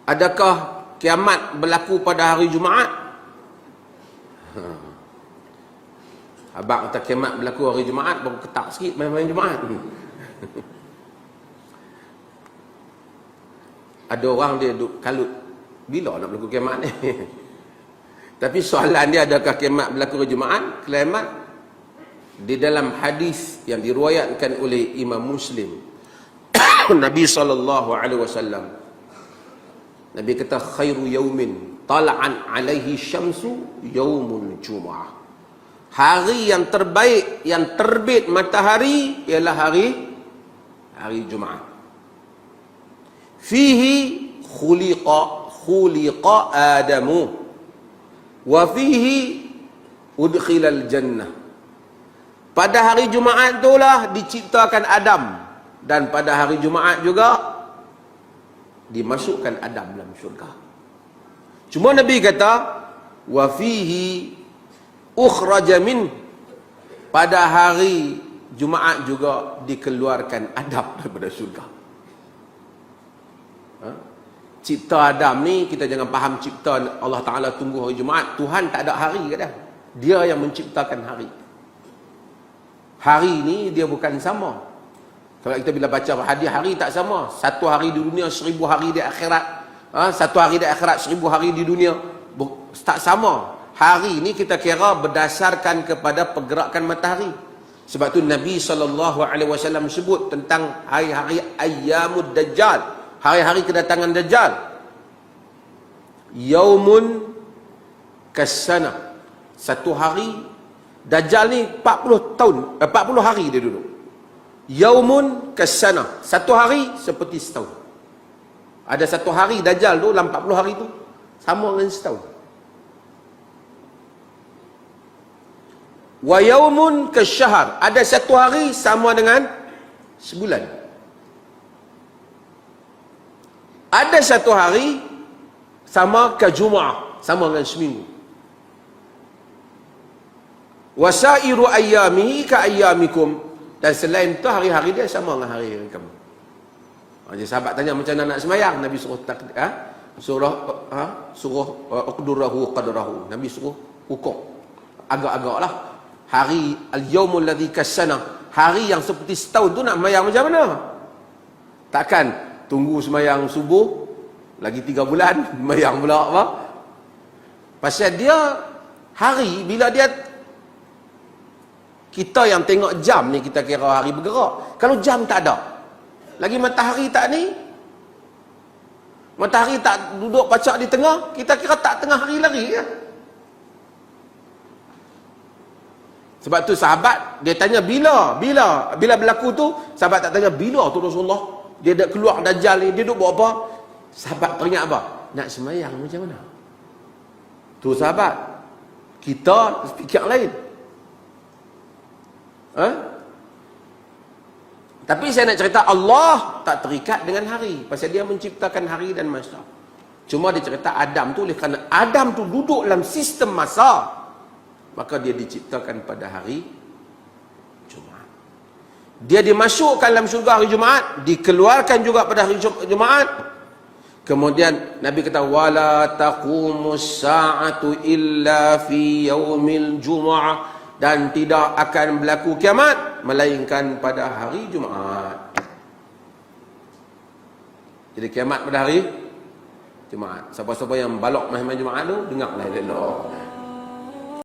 Adakah kiamat berlaku pada hari Jumaat? Abang kata kiamat berlaku hari Jumaat, baru ketak sikit main-main Jumaat. Ada orang dia duk kalut, bila nak berlaku kiamat ni? Tapi soalan dia, adakah kiamat berlaku hari Jumaat? Kiamat di dalam hadis yang diriwayatkan oleh Imam Muslim, Nabi SAW, Nabi kata khairu yaumin tala'an alaihi syamsu yaumul jum'ah. Hari yang terbaik yang terbit matahari ialah hari Jumaat. Fihi khuliqa Adamu wa fihi udkhilal jannah. Pada hari Jumaat itulah diciptakan Adam, dan pada hari Jumaat juga dimasukkan Adam dalam syurga. Cuma Nabi kata wa fihi ukhraja min, pada hari Jumaat juga dikeluarkan Adam daripada syurga. Cipta Adam ni, kita jangan faham cipta Allah Ta'ala tunggu hari Jumaat. Tuhan tak ada hari kata. Dia yang menciptakan hari. Hari ni dia bukan sama. Kalau kita bila baca hadis, hari tak sama. Satu hari di dunia, 1000 hari di akhirat. Satu hari di akhirat, 1000 hari di dunia. Tak sama. Hari ni kita kira berdasarkan kepada pergerakan matahari. Sebab tu Nabi SAW sebut tentang hari-hari ayyamud dajjal, hari-hari kedatangan Dajjal. Yaumun kasana, satu hari. Dajjal ni 40 tahun, 40 hari dia duduk. Yaumun kasana, satu hari seperti setahun. Ada satu hari Dajjal tu dalam 40 hari tu sama dengan setahun. Wa yaumun kasyahr, ada satu hari sama dengan sebulan. Ada satu hari sama ke Jumaah, sama dengan seminggu. Wasairu ayyamihi ka ayyamikum, dan selain itu hari-hari dia sama dengan hari-hari kamu. Jadi sahabat tanya macam mana nak semayang, Nabi suruh suruh uqdurahu qadrahu. Nabi suruh ukur agak-agaklah. Hari al-yaumul ladzi kasana, hari yang seperti setahun tu nak semayang macam mana? Takkan tunggu semayang subuh lagi 3 bulan semayang pula apa? Pasal dia hari, bila dia, kita yang tengok jam ni kita kira hari bergerak. Kalau jam tak ada, lagi matahari tak ni, matahari tak duduk pacak di tengah, kita kira tak tengah hari lagi ya? Sebab tu sahabat dia tanya bila berlaku tu, sahabat tak tanya bila tu Rasulullah, dia dah keluar Dajjal ni, dia duduk buat apa? Sahabat teringat apa? Nak semayang macam mana? Tu sahabat, kita fikir lain. Tapi saya nak cerita, Allah tak terikat dengan hari, pasal dia menciptakan hari dan masa. Cuma dia cerita Adam tu, oleh kerana Adam tu duduk dalam sistem masa, maka dia diciptakan pada hari Jumaat. Dia dimasukkan dalam syurga hari Jumaat, dikeluarkan juga pada hari Jumaat. Kemudian Nabi kata wala taqumus sa'atu illa fi yaumil Jum'ah, dan tidak akan berlaku kiamat melainkan pada hari Jumaat. Jadi kiamat pada hari Jumaat. Siapa-siapa yang balok main-main Jumaat tu, dengarlah elok.